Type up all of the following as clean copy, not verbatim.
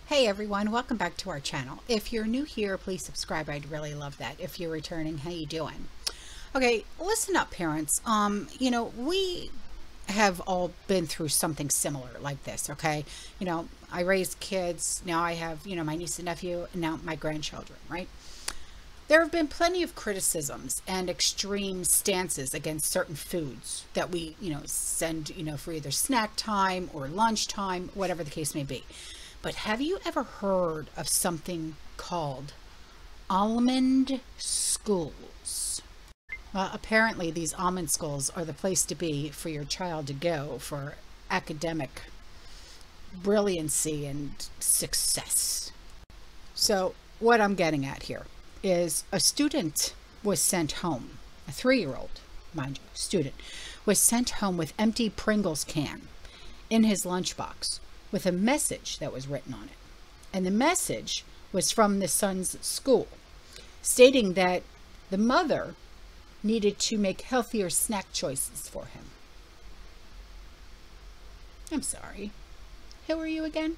Hey everyone, welcome back to our channel. If you're new here, please subscribe. I'd really love that. If you're returning, how you doing? Okay, listen up, parents. We have all been through something similar like this, okay? I raised kids. Now I have, my niece and nephew, and now my grandchildren, right? There have been plenty of criticisms and extreme stances against certain foods that we, send, for either snack time or lunch time, whatever the case may be. But have you ever heard of something called almond schools? Well, apparently these almond schools are the place to be for your child to go for academic brilliancy and success. So what I'm getting at here is a student was sent home, a 3-year-old, mind you, student, was sent home with empty Pringles can in his lunchbox with a message that was written on it. And the message was from the son's school, stating that the mother needed to make healthier snack choices for him. I'm sorry. Who are you again?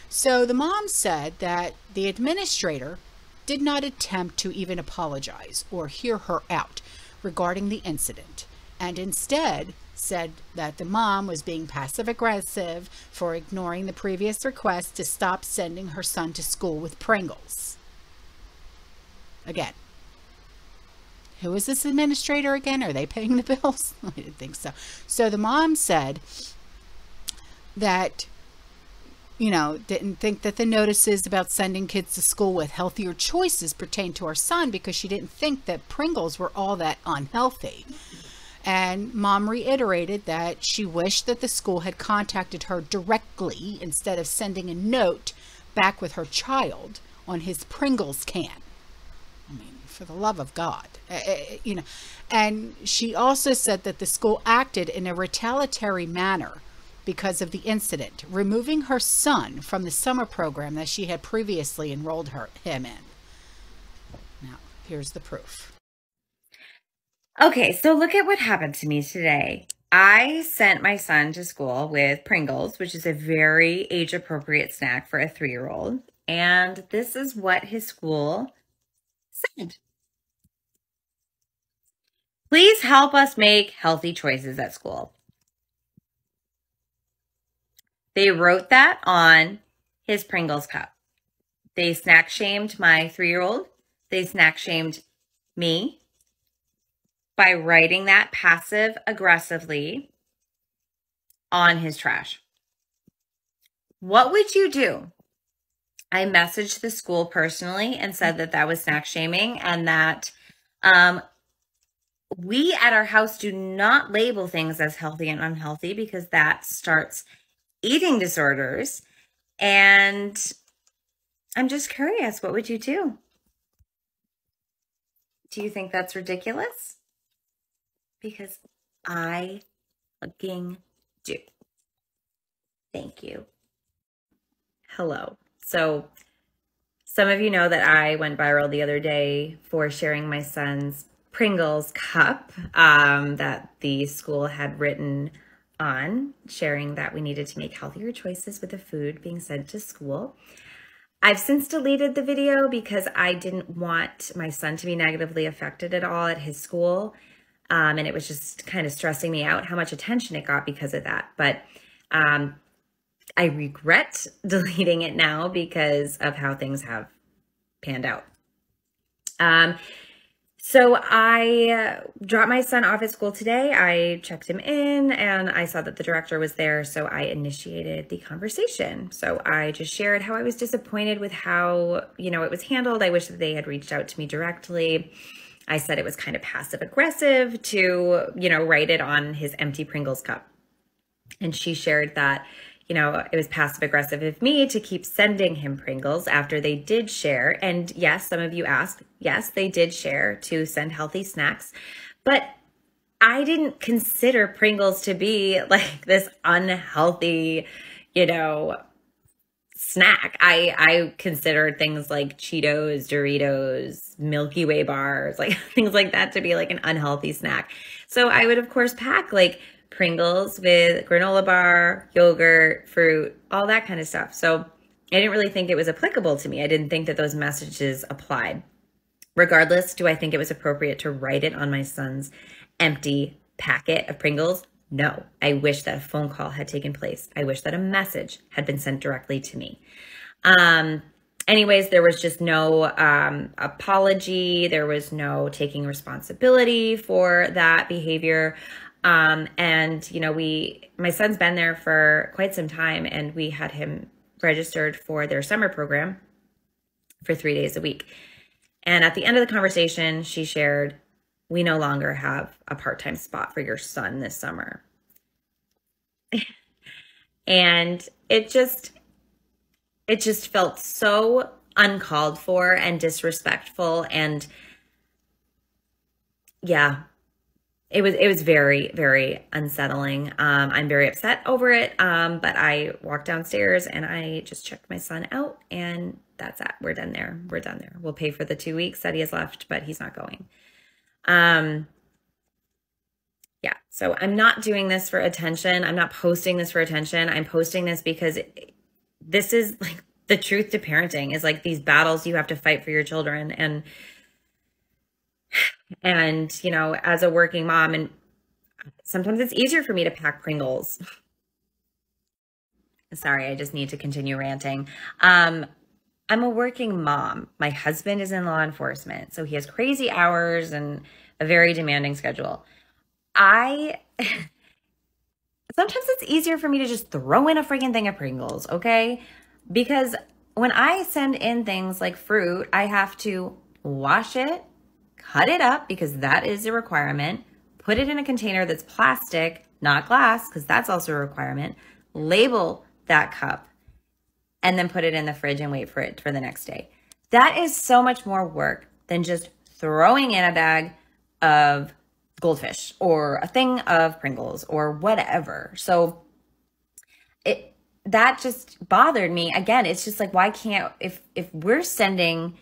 So the mom said that the administrator did not attempt to even apologize or hear her out regarding the incident, and instead said that the mom was being passive-aggressive for ignoring the previous request to stop sending her son to school with Pringles. Again, who is this administrator again? Are they paying the bills? I didn't think so. So the mom said that, didn't think that the notices about sending kids to school with healthier choices pertained to her son because she didn't think that Pringles were all that unhealthy. And mom reiterated that she wished that the school had contacted her directly instead of sending a note back with her child on his Pringles can. I mean, for the love of God, And she also said that the school acted in a retaliatory manner because of the incident, removing her son from the summer program that she had previously enrolled him in. Now, here's the proof. Okay, so look at what happened to me today. I sent my son to school with Pringles, which is a very age-appropriate snack for a 3-year-old. And this is what his school said. Please help us make healthy choices at school. They wrote that on his Pringles cup. They snack shamed my 3-year-old. They snack shamed me by writing that passive aggressively on his trash. What would you do? I messaged the school personally and said that that was snack shaming and that we at our house do not label things as healthy and unhealthy because that starts eating disorders. And I'm just curious, what would you do? Do you think that's ridiculous? Because I fucking do. Thank you. Hello. So some of you know that I went viral the other day for sharing my son's Pringles cup that the school had written on, sharing that we needed to make healthier choices with the food being sent to school. I've since deleted the video because I didn't want my son to be negatively affected at all at his school. And it was just kind of stressing me out how much attention it got because of that. But I regret deleting it now because of how things have panned out. So I dropped my son off at school today. I checked him in and I saw that the director was there. So I initiated the conversation. So I just shared how I was disappointed with how, it was handled. I wish that they had reached out to me directly. I said it was kind of passive aggressive to, write it on his empty Pringles cup. And she shared that, it was passive aggressive of me to keep sending him Pringles after they did share. And yes, some of you asked, yes, they did share to send healthy snacks, but I didn't consider Pringles to be like this unhealthy, snack. I considered things like Cheetos, Doritos, Milky Way bars, like things like that to be like an unhealthy snack. So I would of course pack like Pringles with granola bar, yogurt, fruit, all that kind of stuff. So I didn't really think it was applicable to me. I didn't think that those messages applied. Regardless, do I think it was appropriate to write it on my son's empty packet of Pringles? No. I wish that a phone call had taken place. I wish that a message had been sent directly to me. Anyways, there was just no apology. There was no taking responsibility for that behavior. And, you know, my son's been there for quite some time, and we had him registered for their summer program for 3 days a week. And at the end of the conversation, she shared, we no longer have a part-time spot for your son this summer. And it just felt so uncalled for and disrespectful. And yeah, it was very, very unsettling. I'm very upset over it. But I walked downstairs and I just checked my son out, and that's it. We're done there. We're done there. We'll pay for the 2 weeks that he has left, but he's not going. Yeah. So I'm not doing this for attention. I'm not posting this for attention. I'm posting this because this is like the truth to parenting, is like these battles you have to fight for your children. And, you know, as a working mom, and sometimes it's easier for me to pack Pringles. Sorry, I just need to continue ranting. I'm a working mom. My husband is in law enforcement, so he has crazy hours and a very demanding schedule. Sometimes it's easier for me to just throw in a freaking thing of Pringles, okay? Because when I send in things like fruit, I have to wash it, cut it up, because that is a requirement, put it in a container that's plastic, not glass, because that's also a requirement, label that cup, and then put it in the fridge and wait for it for the next day. That is so much more work than just throwing in a bag of goldfish or a thing of Pringles or whatever. So that just bothered me. Again, it's just like, why can't, if we're sending,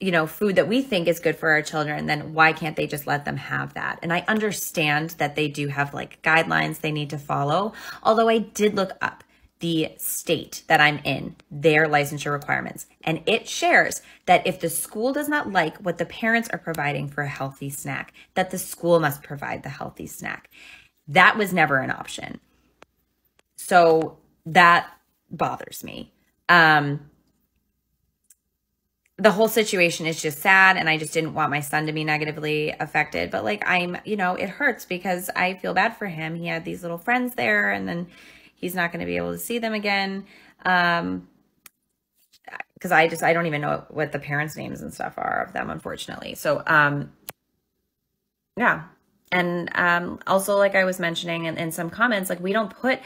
you know, food that we think is good for our children, then why can't they just let them have that? And I understand that they do have like guidelines they need to follow. Although I did look up the state that I'm in, their licensure requirements. And it shares that if the school does not like what the parents are providing for a healthy snack, that the school must provide the healthy snack. That was never an option. So that bothers me. The whole situation is just sad, and I just didn't want my son to be negatively affected. But like, you know, it hurts because I feel bad for him. He had these little friends there, and then he's not going to be able to see them again. Because I don't even know what the parents' names and stuff are of them, unfortunately. So, yeah. And also, like I was mentioning in some comments, like we don't put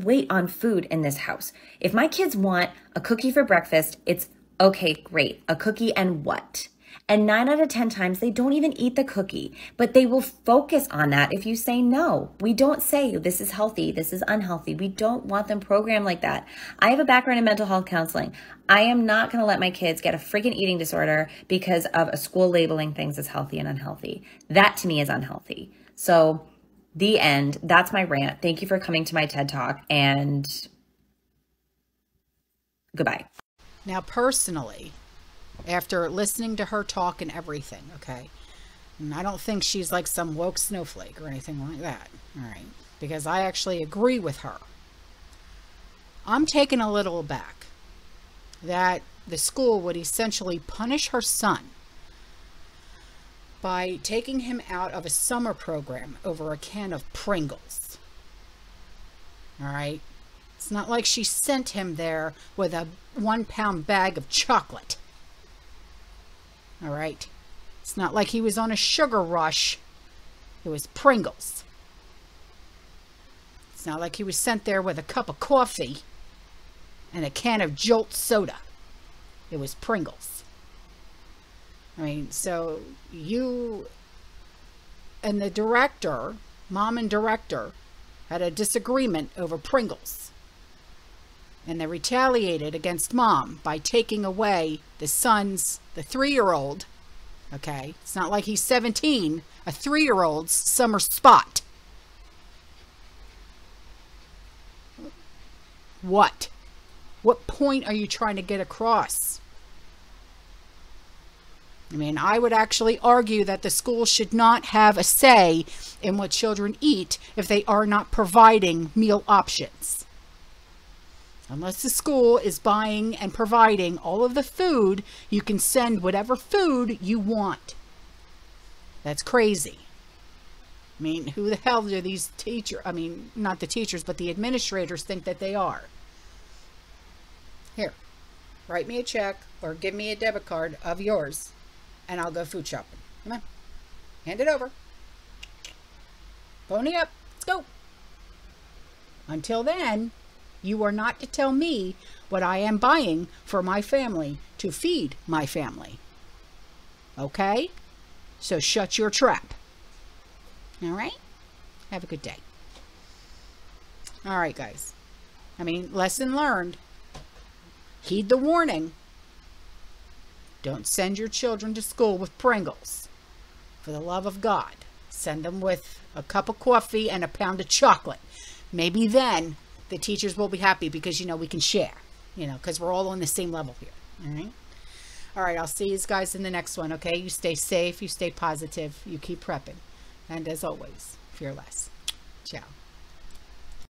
weight on food in this house. If my kids want a cookie for breakfast, it's okay, great. A cookie and what? And 9 out of 10 times, they don't even eat the cookie, but they will focus on that if you say no. We don't say this is healthy, this is unhealthy. We don't want them programmed like that. I have a background in mental health counseling. I am not going to let my kids get a freaking eating disorder because of a school labeling things as healthy and unhealthy. That to me is unhealthy. So the end. That's my rant. Thank you for coming to my TED Talk, and goodbye. Now, personally, after listening to her talk and everything, okay, and I don't think she's like some woke snowflake or anything like that, all right, because I actually agree with her. I'm taken a little aback that the school would essentially punish her son by taking him out of a summer program over a can of Pringles. All right? It's not like she sent him there with a 1-pound bag of chocolate. All right? It's not like he was on a sugar rush. It was Pringles. It's not like he was sent there with a cup of coffee and a can of Jolt soda. It was Pringles. I mean, so you and the director, mom and director, had a disagreement over Pringles. And they retaliated against mom by taking away the 3-year-old, okay? It's not like he's 17, a 3-year-old's summer spot. What? What point are you trying to get across? I mean, I would actually argue that the school should not have a say in what children eat if they are not providing meal options. Unless the school is buying and providing all of the food, you can send whatever food you want. That's crazy. I mean, who the hell do these teachers, I mean, not the teachers, but the administrators think that they are? Here, write me a check or give me a debit card of yours and I'll go food shopping. Come on, hand it over. Pony up, let's go. Until then, you are not to tell me what I am buying for my family to feed my family. Okay? So shut your trap. All right? Have a good day. All right, guys. I mean, lesson learned. Heed the warning. Don't send your children to school with Pringles. For the love of God, send them with a cup of coffee and a pound of chocolate. Maybe then the teachers will be happy because, you know, we can share, you know, because we're all on the same level here. All right. All right. I'll see you guys in the next one. Okay. You stay safe. You stay positive. You keep prepping. And as always, fear less. Ciao.